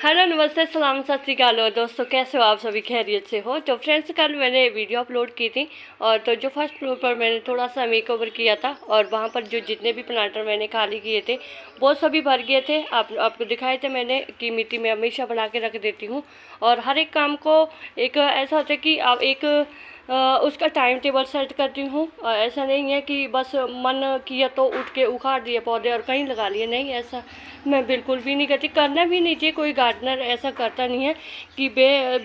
Hello नमस्ते सलाम सत श्री अकाल और दोस्तों, कैसे हो आप सभी? खैरियत से हो? तो फ्रेंड्स, कल मैंने वीडियो अपलोड की थी और तो जो फर्स्ट फ्लोर पर मैंने थोड़ा सा मेकओवर किया था और वहाँ पर जो जितने भी प्लांटर मैंने खाली किए थे वो सभी भर गए थे। आपको दिखाए थे मैंने कि मिट्टी में हमेशा बना के रख देती हूँ और हर एक काम को एक ऐसा होता है कि आप एक उसका टाइम टेबल सेट करती हूँ। ऐसा नहीं है कि बस मन किया तो उठ के उखाड़ दिए पौधे और कहीं लगा लिए, नहीं, ऐसा मैं बिल्कुल भी नहीं करती। करना भी नहीं चाहिए, कोई गार्डनर ऐसा करता नहीं है कि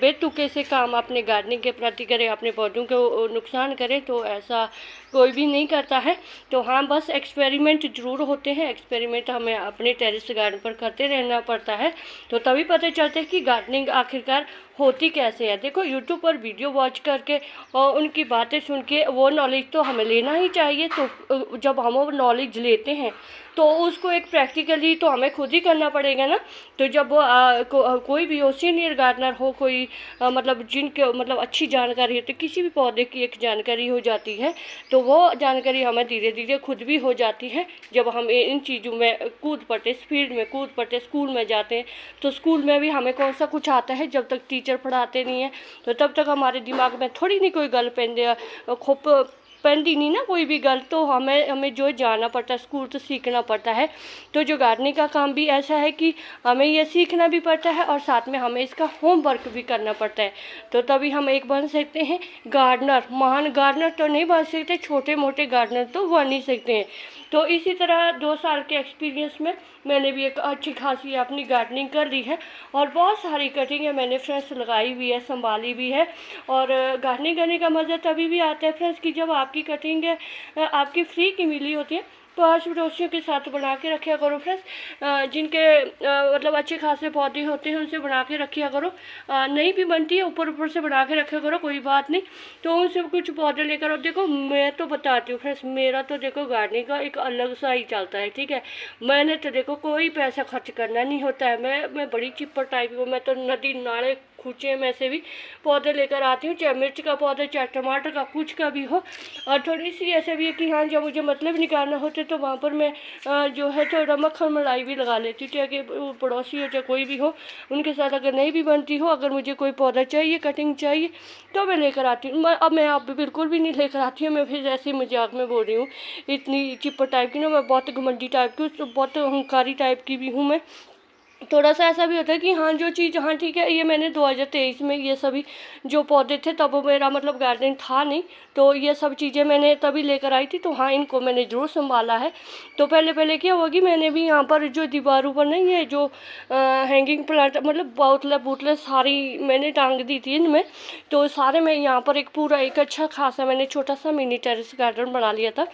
बेतुके से काम अपने गार्डनिंग के प्रति करे, अपने पौधों को नुकसान करे, तो ऐसा कोई भी नहीं करता है। तो हाँ, बस एक्सपेरिमेंट ज़रूर होते हैं। एक्सपेरिमेंट हमें अपने टेरेस गार्डन पर करते रहना पड़ता है, तो तभी पता चलता है कि गार्डनिंग आखिरकार होती कैसे है। देखो, यूट्यूब पर वीडियो वॉच करके और उनकी बातें सुन के वो नॉलेज तो हमें लेना ही चाहिए। तो जब हम वो नॉलेज लेते हैं तो उसको एक प्रैक्टिकली तो हमें खुद ही करना पड़ेगा ना। तो जब वो कोई भी हो, सीनियर गार्डनर हो, कोई मतलब जिनके मतलब अच्छी जानकारी होती है, किसी भी पौधे की एक जानकारी हो जाती है, तो वो जानकारी हमें धीरे धीरे खुद भी हो जाती है। जब हम इन चीज़ों में कूद पड़ते, फील्ड में कूद पड़ते, स्कूल में जाते हैं, तो स्कूल में भी हमें कौन सा कुछ आता है, जब तक टीचर पढ़ाते नहीं है तो तब तक हमारे दिमाग में थोड़ी नहीं कोई गल पेंदे खुप पेंदी नहीं ना कोई भी गल। तो हमें जो जाना पड़ता है, स्कूल तो सीखना पड़ता है। तो जो गार्डनिंग का काम भी ऐसा है कि हमें ये सीखना भी पड़ता है और साथ में हमें इसका होमवर्क भी करना पड़ता है, तो तभी हम एक बन सकते हैं गार्डनर। महान गार्डनर तो नहीं बन सकते, छोटे मोटे गार्डनर तो बन ही सकते हैं। तो इसी तरह 2 साल के एक्सपीरियंस में मैंने भी एक अच्छी खासी अपनी गार्डनिंग कर ली है और बहुत सारी कटिंगें मैंने फ्रेंड्स लगाई हुई है, संभाली भी है। और गार्डनिंग करने का मज़ा तभी भी आता है फ्रेंड्स कि जब आपकी कटिंग आपकी फ्री की मिली होती है, तो आस पड़ोसियों के साथ बना के रखा करो फ्रेंड्स। जिनके मतलब अच्छे खासे पौधे होते हैं उनसे बना के रखा करो। नहीं भी बनती है, ऊपर ऊपर से बना के रखा करो, कोई बात नहीं। तो उनसे कुछ पौधे लेकर, और देखो मैं तो बताती हूँ फ्रेंड्स, मेरा तो देखो गार्डनिंग का एक अलग सा ही चलता है, ठीक है। मैंने तो देखो कोई पैसा खर्च करना नहीं होता है। मैं बड़ी चिप्पर टाइप हूँ। मैं तो नदी नाले खूचे में से भी पौधे लेकर आती हूँ, चाहे मिर्च का पौधा, चाहे टमाटर का, कुछ का भी हो। और थोड़ी सी ऐसे भी है कि हाँ, जब मुझे मतलब निकालना होते तो वहाँ पर मैं जो है थोड़ा मक्खन मलाई भी लगा लेती हूँ, चाहे कि पड़ोसी हो चाहे कोई भी हो, उनके साथ अगर नहीं भी बनती हो, अगर मुझे कोई पौधा चाहिए, कटिंग चाहिए, तो मैं लेकर आती हूँ। अब मैं आप बिल्कुल भी नहीं लेकर आती हूँ। मैं फिर ऐसे ही मजाक में बोल रही हूँ, इतनी चिप्पर टाइप की ना, मैं बहुत घमंडी टाइप की, बहुत अहंकारी टाइप की भी हूँ मैं। थोड़ा सा ऐसा भी होता है कि हाँ, जो चीज़, हाँ ठीक है, ये मैंने 2023 में ये सभी जो पौधे थे, तब मेरा मतलब गार्डनिंग था नहीं, तो ये सब चीज़ें मैंने तभी लेकर आई थी। तो हाँ, इनको मैंने ज़रूर संभाला है। तो पहले क्या होगी, मैंने भी यहाँ पर जो दीवारों पर नहीं, ये जो हैंगिंग प्लांट मतलब बोतलें सारी मैंने टांग दी थी इनमें। तो सारे मैं यहाँ पर एक पूरा एक अच्छा खासा मैंने छोटा सा मिनी टेरेस गार्डन बना लिया था।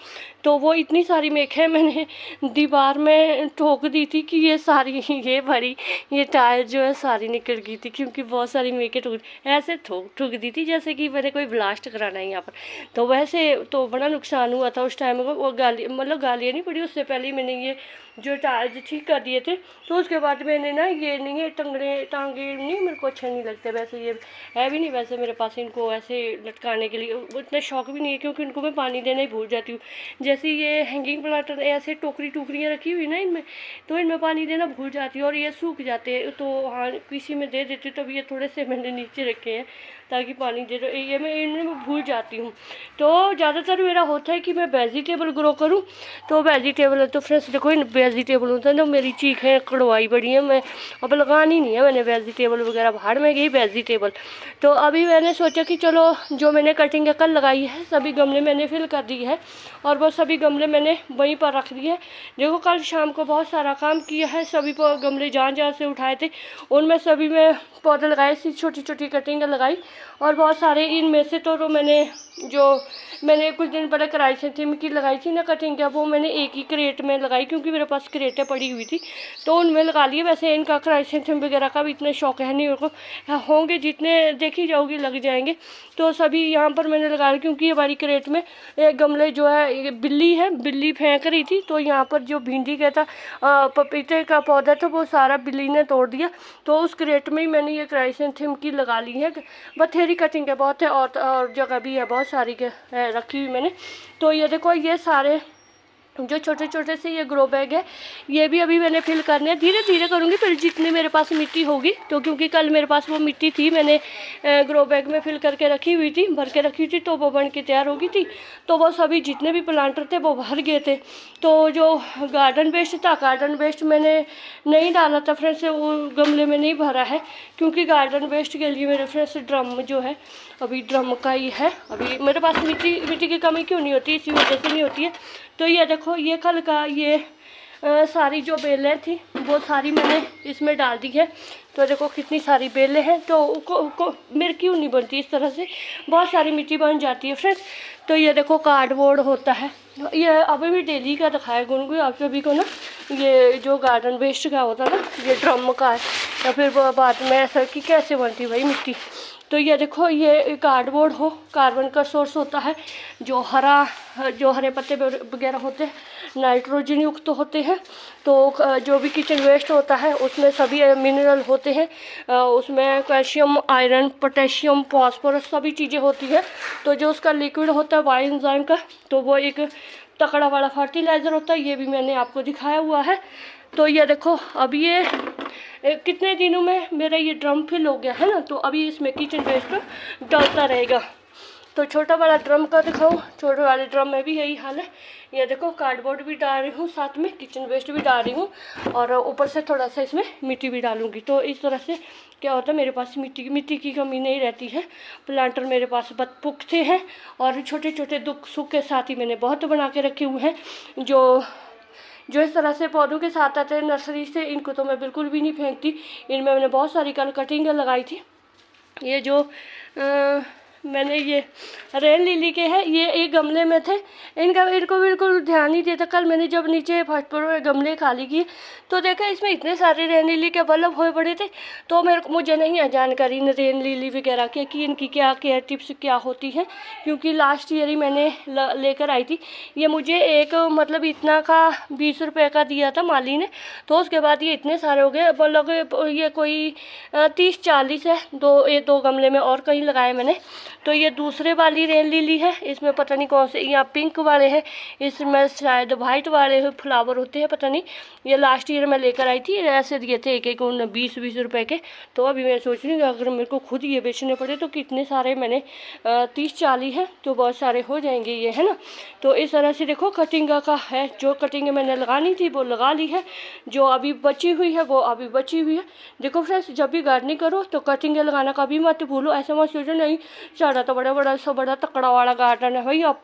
तो वो इतनी सारी मेखें मैंने दीवार में ठोक दी थी कि ये सारी ये भरी ये टायर जो है सारी निकल गई थी, क्योंकि बहुत सारी मेखें ठोक ऐसे ठोक दी थी जैसे कि मैंने कोई ब्लास्ट कराना है यहाँ पर। तो वैसे तो बड़ा नुकसान हुआ था उस टाइम को। वो गालियाँ नहीं पड़ी, उससे पहले ही मैंने ये जो टायर ठीक कर दिए थे। तो उसके बाद मैंने ना, ये नहीं है टांगे नहीं, मेरे को अच्छे नहीं लगते वैसे, ये है भी नहीं वैसे मेरे पास इनको ऐसे लटकाने के लिए उतना शौक भी नहीं है, क्योंकि इनको मैं पानी देना ही भूल जाती हूँ। जैसे ये हैंगिंग प्लांटर ऐसे टोकरियाँ रखी हुई ना इनमें, तो इनमें पानी देना भूल जाती हूँ और ये सूख जाते हैं। तो हाँ, किसी में दे देती हूँ, तब ये थोड़े से मैंने नीचे रखे हैं ताकि पानी दे दो, ये मैं इनमें भूल जाती हूँ। तो ज़्यादातर मेरा होता है कि मैं वेजिटेबल ग्रो करूँ। तो वेजिटेबल तो फ्रेंड्स देखो, इन वेजिटेबल होता है ना, मेरी चीखें कड़वाई बड़ी है, मैं अब लगानी नहीं है मैंने वेजिटेबल वगैरह, बाहर में गई वेजिटेबल। तो अभी मैंने सोचा कि चलो, जो मैंने कटिंग कल लगाई है सभी गमले मैंने फिल कर दी है और वो सभी गमले मैंने वहीं पर रख दिए। देखो, कल शाम को बहुत सारा काम किया है, सभी गमले जहाँ से उठाए थे उनमें सभी में पौधे लगाए, सी छोटी छोटी कटिंग लगाई। और बहुत सारे इनमें से तो मैंने कुछ दिन पहले क्राइसेंथेमम की लगाई थी ना कटिंग, वो मैंने एक ही क्रेट में लगाई, क्योंकि मेरे पास क्रेटें पड़ी हुई थी तो उनमें लगा लिए। वैसे इनका क्राइसेंथेमम वगैरह का भी इतना शौक है नहीं मेरे को, होंगे जितने देखी जाओगी लग जाएंगे। तो सभी यहाँ पर मैंने लगा ली, क्योंकि हमारी क्रेट में एक गमले जो है बिल्ली फेंक रही थी, तो यहाँ पर जो भिंडी का था पपीते का पौधा था वो सारा बिल्ली ने तोड़ दिया। तो उस क्रेट में ही मैंने ये क्राइसेंथेमम की लगा ली है। बथेरी कटिंग है बहुत है, और जगह भी है बहुत सारी के रखी हुई मैंने। तो ये देखो, ये सारे जो छोटे छोटे से ये ग्रो बैग है, ये भी अभी मैंने फिल करने हैं। धीरे धीरे करूँगी, फिर जितनी मेरे पास मिट्टी होगी। तो क्योंकि कल मेरे पास वो मिट्टी थी, मैंने ग्रो बैग में फिल करके रखी हुई थी, भर के रखी थी, तो वो बन के तैयार हो गई थी। तो वो सभी जितने भी प्लांटर थे वो भर गए थे। तो जो गार्डन वेस्ट था, गार्डन वेस्ट मैंने नहीं डाला था फ्रेंड्स, वो गमले में नहीं भरा है, क्योंकि गार्डन वेस्ट के लिए मेरे फ्रेंड्स ड्रम जो है अभी ड्रम का ही है। अभी मेरे पास मिट्टी की कमी क्यों नहीं होती, इसी वजह से नहीं होती है। तो ये देखो, ये कल का ये सारी जो बेलें थी वो सारी मैंने इसमें डाल दी है। तो देखो कितनी सारी बेलें हैं। तो मेरे क्यों नहीं बनती इस तरह से, बहुत सारी मिट्टी बन जाती है फ्रेंड्स। तो ये देखो कार्डबोर्ड होता है, ये अभी भी डेली का दिखाया गुनगुन आप सभी को ना। ये जो गार्डन वेस्ट का होता है ना, ये ड्रम का है, या फिर बाद में ऐसा कि कैसे बनती भाई मिट्टी। तो ये देखो, ये कार्डबोर्ड हो, कार्बन का सोर्स होता है। जो हरे पत्ते वगैरह होते हैं नाइट्रोजन युक्त होते हैं। तो जो भी किचन वेस्ट होता है उसमें सभी मिनरल होते हैं, उसमें कैल्शियम, आयरन, पोटेशियम, फास्फोरस सभी चीज़ें होती है। तो जो उसका लिक्विड होता है बायोएंजाइम का, तो वो एक तकड़ा वाला फर्टिलाइज़र होता है। ये भी मैंने आपको दिखाया हुआ है। तो ये देखो, अब ये कितने दिनों में मेरा ये ड्रम फिल हो गया है ना। तो अभी इसमें किचन वेस्ट डलता रहेगा। तो छोटा वाला ड्रम का दिखाऊँ, छोटे वाले ड्रम में भी यही हाल है। ये देखो, कार्डबोर्ड भी डाल रही हूँ, साथ में किचन वेस्ट भी डाल रही हूँ, और ऊपर से थोड़ा सा इसमें मिट्टी भी डालूँगी। तो इस तरह से क्या होता है, मेरे पास मिट्टी की कमी नहीं रहती है। प्लांटर मेरे पास पुख्ते हैं, और छोटे छोटे दुख सुख के साथ ही मैंने बहुत बना के रखे हुए हैं। जो इस तरह से पौधों के साथ आते हैं नर्सरी से, इनको तो मैं बिल्कुल भी नहीं फेंकती। इनमें मैंने बहुत सारी कल कटिंग लगाई थी। ये जो मैंने ये रेन लिली के हैं, ये एक गमले में थे, इनको बिल्कुल ध्यान नहीं देता। कल मैंने जब नीचे फर्स्ट फ्लोर में गमले खाली किए तो देखा इसमें इतने सारे रेन लिली के बल्ब हुए पड़े थे। तो मुझे नहीं है जानकारी रेन लिली वगैरह की कि इनकी क्या केयर टिप्स क्या होती हैं, क्योंकि लास्ट ईयर ही मैंने लेकर आई थी। ये मुझे एक मतलब इतना का 20 रुपये का दिया था माली ने। तो उसके बाद ये इतने सारे हो गए, बल्ब ये कोई 30-40 है। दो गमले में और कहीं लगाए मैंने। तो ये दूसरे वाली रेन लिली है, इसमें पता नहीं कौन से, यहाँ पिंक वाले हैं, इसमें शायद वाइट वाले फ्लावर होते हैं, पता नहीं। ये लास्ट ईयर मैं लेकर आई थी, ऐसे दिए थे एक 20-20 रुपए के। तो अभी मैं सोच रही हूँ अगर मेरे को खुद ये बेचने पड़े तो कितने सारे मैंने 30-40 है तो बहुत सारे हो जाएंगे ये, है ना। तो इस तरह से देखो कटिंग का है, जो कटिंग मैंने लगानी थी वो लगा ली है, जो अभी बची हुई है वो अभी बची हुई है। देखो फ्रेंड्स, जब भी गार्डनिंग करो तो कटिंग लगाना कभी मत भूलो। ऐसा मत सोचो नहीं सारा तो बड़ा तकड़ा वाला गार्डन है भाई, आप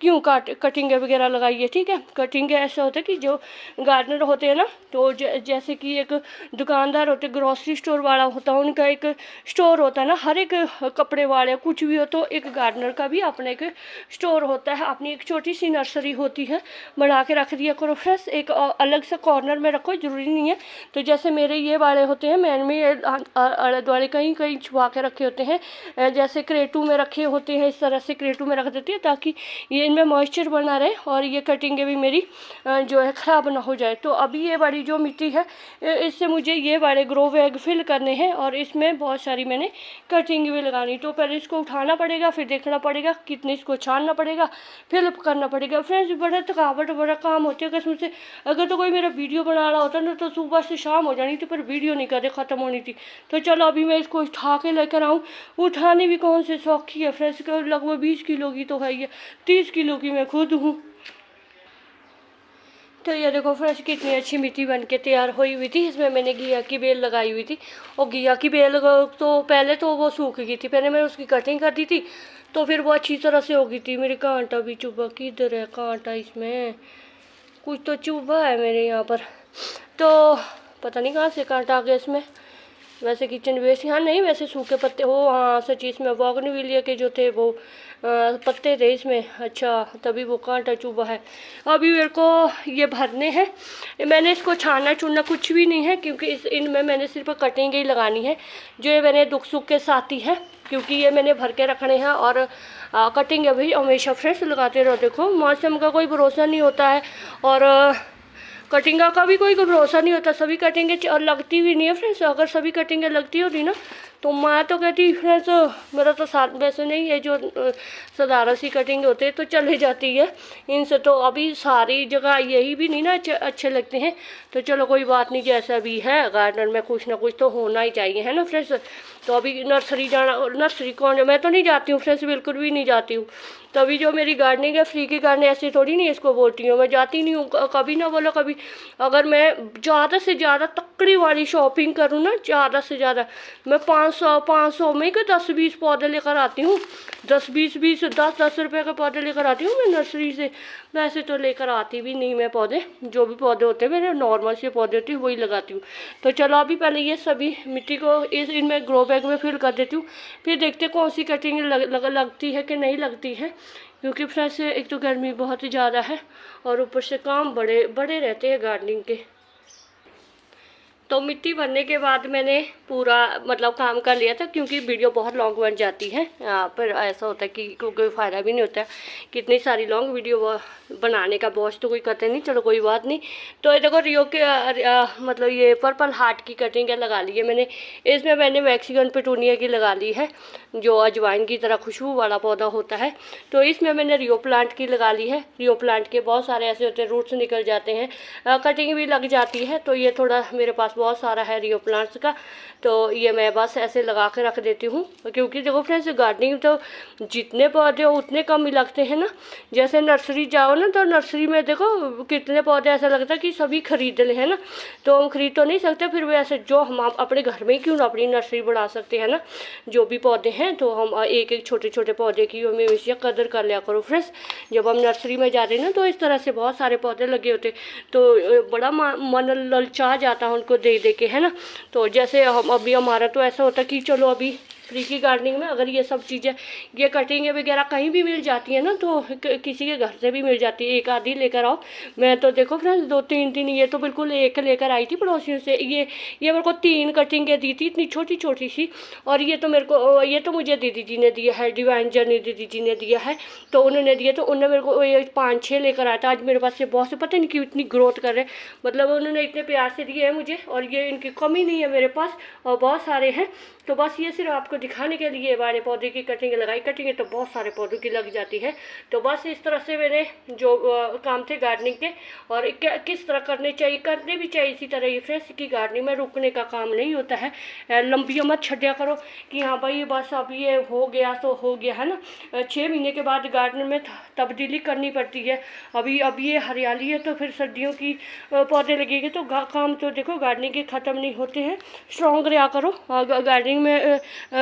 क्यों कटिंग वगैरह लगाइए। ठीक है, कटिंग ऐसा होता है कि जो गार्डनर होते हैं ना, तो जैसे कि एक दुकानदार होते, ग्रोसरी स्टोर वाला होता है, उनका एक स्टोर होता है ना, हर एक कपड़े वाले कुछ भी हो, तो एक गार्डनर का भी अपना एक स्टोर होता है, अपनी एक छोटी सी नर्सरी होती है, बना के रख दिया करो फ्रेंड्स। एक अलग से कॉर्नर में रखो, ज़रूरी नहीं है। तो जैसे मेरे ये वाले होते हैं, मैंने अड़द वाले कहीं कहीं छुपा के रखे होते हैं, जैसे क्रेटू में रखे होते हैं, इस तरह से क्रेटू में रख देती है ताकि ये इनमें मॉइस्चर बना रहे और ये कटिंगें भी मेरी जो है ख़राब ना हो जाए। तो अभी ये वाली जो मिट्टी है, इससे मुझे ये वाले ग्रो बैग फिल करने हैं, और इसमें बहुत सारी मैंने कटिंग भी लगानी। तो पहले इसको उठाना पड़ेगा, फिर देखना पड़ेगा कितने, इसको छानना पड़ेगा, फिल करना पड़ेगा। फ्रेंड्स, बड़ा थकावट बड़ा काम होता है कसम से। अगर तो कोई मेरा वीडियो बना रहा होता ना तो सुबह से शाम हो जानी थी, पर वीडियो नहीं कदे ख़त्म होनी थी। तो चलो अभी मैं इसको उठा के लेकर आऊँ। उठाने भी कौन से सौखी है फ्रेंड्स, लगभग 20 किलो की तो है, ये 30 किलो की मैं खुद हूँ। तो ये देखो फ्रेंड्स, कितनी अच्छी मिट्टी बन के तैयार हुई हुई थी। इसमें मैंने घिया की बेल लगाई हुई थी, और घिया की बेल तो पहले तो वो सूख गई थी, पहले मैंने उसकी कटिंग कर दी थी, तो फिर वो अच्छी तरह से हो गई थी। मेरे कांटा भी चुभा, किधर है कांटा, इसमें कुछ तो चुभा है मेरे यहाँ पर, तो पता नहीं कहाँ से कांटा आ गया इसमें। वैसे किचन वेस्ट यहाँ नहीं, वैसे सूखे पत्ते हो, हाँ सच, इसमें बोगनविलिया के जो थे वो पत्ते थे इसमें, अच्छा तभी वो कांटा चुभा है। अभी मेरे को ये भरने हैं। मैंने इसको छानना चुनना कुछ भी नहीं है, क्योंकि इनमें मैंने सिर्फ कटिंग ही लगानी है, जो ये मैंने दुख सुख के साथ ही है, क्योंकि ये मैंने भर के रखने हैं। और कटिंग अभी हमेशा फ्रेश लगाते रहो। देखो मौसम का कोई भरोसा नहीं होता है, और कटिंगा का भी कोई भरोसा नहीं होता। सभी कटिंगें और लगती भी नहीं है फ्रेंड्स। अगर सभी कटिंगें लगती होती ना तो मैं तो कहती फ्रेंड्स मेरा तो साथ वैसे नहीं है, जो साधारण सी कटिंग होते हैं तो चले जाती है इनसे, तो अभी सारी जगह यही भी नहीं ना अच्छे लगते हैं। तो चलो कोई बात नहीं, जैसा भी है गार्डन में कुछ ना कुछ तो होना ही चाहिए, है ना फ्रेंड्स। तो अभी नर्सरी जाना, नर्सरी कौन, मैं तो नहीं जाती हूँ फ्रेंड्स, बिल्कुल भी नहीं जाती हूँ। तभी जो मेरी गार्डनिंग है फ्री की गार्डनिंग, ऐसे थोड़ी नहीं इसको बोलती हूँ, मैं जाती नहीं हूँ। कभी ना बोलो कभी, अगर मैं ज़्यादा से ज़्यादा तकड़ी वाली शॉपिंग करूँ ना, ज़्यादा से ज़्यादा मैं 500 में के 10-20 पौधे लेकर आती हूँ। 10-10 रुपये के पौधे लेकर आती हूँ मैं नर्सरी से। वैसे तो लेकर आती भी नहीं मैं पौधे, जो भी पौधे होते हैं मेरे नॉर्मल से पौधे होते हैं वही लगाती हूँ। तो चलो अभी पहले ये सभी मिट्टी को इनमें ग्रो बैग में फिल कर देती हूँ, फिर देखते कौन सी कटिंग लगती है कि नहीं लगती है। क्योंकि फ्रेंड्स एक तो गर्मी बहुत ही ज़्यादा है और ऊपर से काम बड़े बड़े रहते हैं गार्डनिंग के। तो मिट्टी भरने के बाद मैंने पूरा मतलब काम कर लिया था, क्योंकि वीडियो बहुत लॉन्ग बन जाती है। पर ऐसा होता है कि कोई फ़ायदा भी नहीं होता है, कितनी सारी लॉन्ग वीडियो बनाने का बॉस तो कोई करते नहीं। चलो कोई बात नहीं। तो ये देखो रियो के मतलब ये पर्पल हार्ट की कटिंग लगा ली है मैंने। इसमें मैंने मैक्सिकन पेटूनिया की लगा ली है, जो अजवाइन की तरह खुशबू वाला पौधा होता है। तो इसमें मैंने रियो प्लांट की लगा ली है। रियो प्लांट के बहुत सारे ऐसे होते हैं, रूट्स निकल जाते हैं, कटिंग भी लग जाती है। तो ये थोड़ा मेरे पास बहुत सारा है रियो प्लांट्स का, तो ये मैं बस ऐसे लगा के रख देती हूँ। क्योंकि देखो फ्रेंड्स गार्डनिंग तो जितने पौधे हो उतने कम ही लगते हैं ना। जैसे नर्सरी जाओ ना, तो नर्सरी में देखो कितने पौधे ऐसा लगता है कि सभी खरीद ले, है ना। तो हम खरीद तो नहीं सकते, फिर वैसे जो हम अपने घर में ही क्यों ना अपनी नर्सरी बढ़ा सकते हैं ना, जो भी पौधे हैं। तो हम एक एक छोटे छोटे पौधे की हमें हमेशा कदर कर लिया करो फ्रेंड्स। जब हम नर्सरी में जाते हैं ना, तो इस तरह से बहुत सारे पौधे लगे होते, तो बड़ा मन ललचा जाता है उनको देख देख के, है ना। तो जैसे हम अभी हमारा तो ऐसा होता है कि चलो अभी फ्री की गार्डनिंग में अगर ये सब चीज़ें, ये कटिंग वगैरह कहीं भी मिल जाती है ना, तो किसी के घर से भी मिल जाती है, एक आधी लेकर आओ। मैं तो देखो फ्रेंड्स 2-3 ये तो बिल्कुल एक लेकर आई थी पड़ोसियों से। ये मेरे को 3 कटिंगें दी थी, इतनी छोटी छोटी सी। और ये तो मेरे को, ये तो मुझे दीदी जी ने दिया है, डिवाइन जर्नी दीदी जी ने दिया है, तो उन्होंने दिया। तो उन्होंने मेरे को ये 5-6 लेकर आया था। आज मेरे पास से बहुत से, पता नहीं क्यों इतनी ग्रोथ कर रहे हैं, मतलब उन्होंने इतने प्यार से दिए हैं मुझे, और ये इनकी कमी नहीं है मेरे पास, और बहुत सारे हैं। तो बस ये सिर्फ आपको दिखाने के लिए वाले पौधे की कटिंग लगाई। कटिंग तो बहुत सारे पौधों की लग जाती है। तो बस इस तरह से मैंने जो काम थे गार्डनिंग के, और किस तरह करने भी चाहिए इसी तरह ही फ्रेंड्स की गार्डनिंग में रुकने का काम नहीं होता है। लंबियों मत छड्या करो कि हाँ भाई बस अब ये हो गया तो हो गया, है ना। 6 महीने के बाद गार्डन में तब्दीली करनी पड़ती है। अभी ये हरियाली है, तो फिर सर्दियों की पौधे लगेंगे तो काम तो देखो गार्डनिंग के ख़त्म नहीं होते हैं। स्ट्रॉन्ग रहा करो गार्डनिंग में,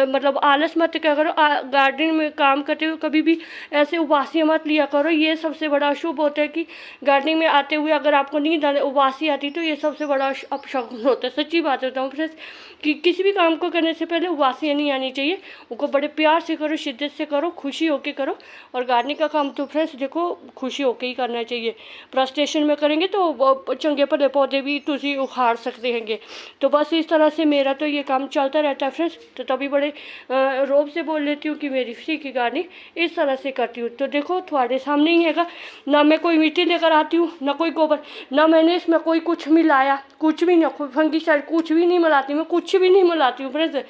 मतलब आलस मत क्या करो। गार्डनिंग में काम करते हुए कभी भी ऐसे उबासी मत लिया करो। ये सबसे बड़ा अशुभ होता है कि गार्डनिंग में आते हुए अगर आपको नींद आने उबासी आती, तो ये सबसे बड़ा अपशगुन होता है। सच्ची बात होता हूँ फ्रेंड्स कि किसी भी काम को करने से पहले उबासी नहीं आनी चाहिए। उनको बड़े प्यार से करो, शिद्दत से करो, खुशी होके करो। और गार्डनिंग का काम तो फ्रेंड्स देखो खुशी होके ही करना चाहिए। फ्रस्ट्रेशन में करेंगे तो चंगे भले पौधे भी तुझी उखाड़ सकते हैंगे। तो बस इस तरह से मेरा तो ये काम चलता रहता है फ्रेंड्स। तो तभी बड़े रोब से बोल लेती हूँ कि मेरी फ्री की गार्डनिंग इस तरह से करती हूँ। तो देखो तुम्हारे सामने ही हैगा, ना मैं कोई मिट्टी लेकर आती हूँ, ना कोई गोबर, ना मैंने इसमें कोई कुछ मिलाया, कुछ भी ना, कोई फंगीसाइड कुछ भी नहीं मिलाती, मैं कुछ भी नहीं मिलाती हूँ फ्रेंड्स।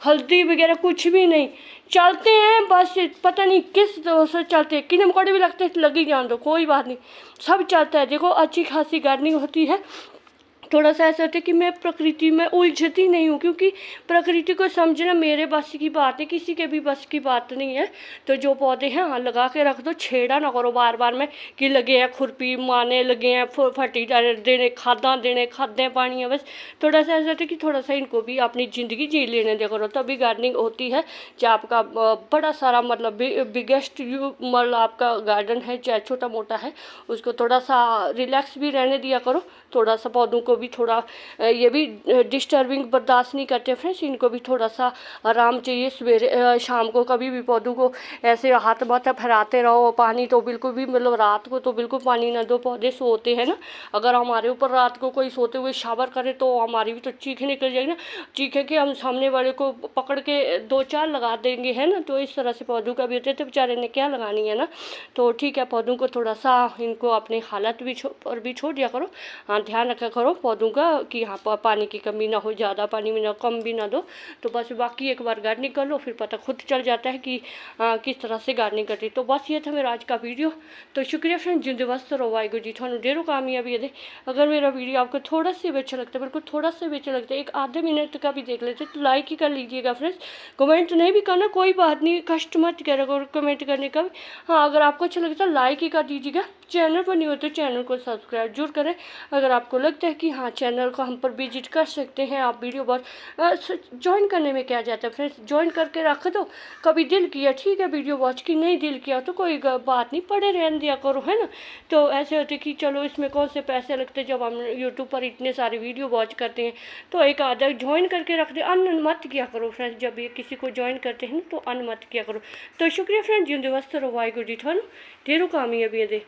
हल्दी वगैरह कुछ भी नहीं, चलते हैं बस। पता नहीं किस तरह से चलते हैं, कीड़े मकोड़े भी लगते हैं, लग ही जान दो, कोई बात नहीं, सब चलता है। देखो अच्छी खासी गार्डनिंग होती है। थोड़ा सा ऐसा होता है कि मैं प्रकृति में उलझती नहीं हूँ, क्योंकि प्रकृति को समझना मेरे बस की बात है, किसी के भी बस की बात नहीं है। तो जो पौधे हैं हाँ लगा के रख दो, छेड़ा ना करो बार बार में कि लगे हैं खुरपी मारने, लगे हैं फटी देने, खादें पानी है। बस थोड़ा सा ऐसा होता है कि थोड़ा सा इनको भी अपनी ज़िंदगी जी लेने दे करो, तभी गार्डनिंग होती है। चाहे आपका बड़ा सारा मतलब बिगेस्ट मतलब आपका गार्डन है, चाहे छोटा मोटा है, उसको थोड़ा सा रिलैक्स भी रहने दिया करो। थोड़ा सा पौधों को भी थोड़ा, ये भी डिस्टर्बिंग बर्दाश्त नहीं करते फ्रेंड्स, इनको भी थोड़ा सा आराम चाहिए। सवेरे शाम को कभी भी पौधों को ऐसे हाथ माथा फैलाते रहो। पानी तो बिल्कुल भी, मतलब रात को तो बिल्कुल पानी ना दो, पौधे सोते हैं ना। अगर हमारे ऊपर रात को कोई सोते हुए शावर करे तो हमारी भी तो चीखें निकल जाएगी ना, चीखें कि हम सामने वाले को पकड़ के 2-4 लगा देंगे, है ना। तो इस तरह से पौधों का भी होते तो बेचारे ने क्या लगानी है ना। तो ठीक है, पौधों को थोड़ा सा इनको अपनी हालत भी पर भी छोड़ दिया करो, हाँ ध्यान रखा करो। पा दूँगा कि यहाँ पर पानी की कमी ना हो, ज़्यादा पानी में ना कम भी ना दो। तो बस बाकी एक बार गार्डनिंग कर लो, फिर पता खुद चल जाता है कि किस तरह से गार्डनिंग करती। तो बस ये था मेरा आज का वीडियो। तो शुक्रिया फ्रेंड, जिंदे वास्ते रहो, वाहिगुरू जी थानू ढेरों कामयाबी दे। अगर मेरा वीडियो आपको थोड़ा सा भी अच्छा लगता है, बिल्कुल थोड़ा सा भी अच्छा लगता है, एक आधे मिनट का भी देख लेते तो लाइक ही कर लीजिएगा फ्रेंड्स। कमेंट नहीं भी करना कोई बात नहीं, कष्ट मत करा करो कमेंट करने का भी। हाँ, अगर आपको अच्छा लगता है लाइक ही कर दीजिएगा। चैनल पर नहीं हो तो चैनल को सब्सक्राइब जरूर करें। अगर आपको लगता है कि हाँ चैनल को हम पर विजिट कर सकते हैं आप, वीडियो बहुत ज्वाइन करने में क्या जाता है फ्रेंड्स, ज्वाइन करके रख दो। कभी दिल किया ठीक है वीडियो वॉच की, नहीं दिल किया तो कोई बात नहीं, पड़े रहने दिया करो, है ना। तो ऐसे होते कि चलो इसमें कौन से पैसे लगते जब हम यूट्यूब पर इतने सारे वीडियो वॉच करते हैं। तो एक आधा ज्वाइन करके रख दे, अन मत किया करो फ्रेंड्स, जब ये किसी को ज्वाइन करते हैं तो अन मत किया करो। तो शुक्रिया फ्रेंड्स, जिंदे वास्ते रहो, वाहिगुरू जी थानू ढेरों कामयाबी दे।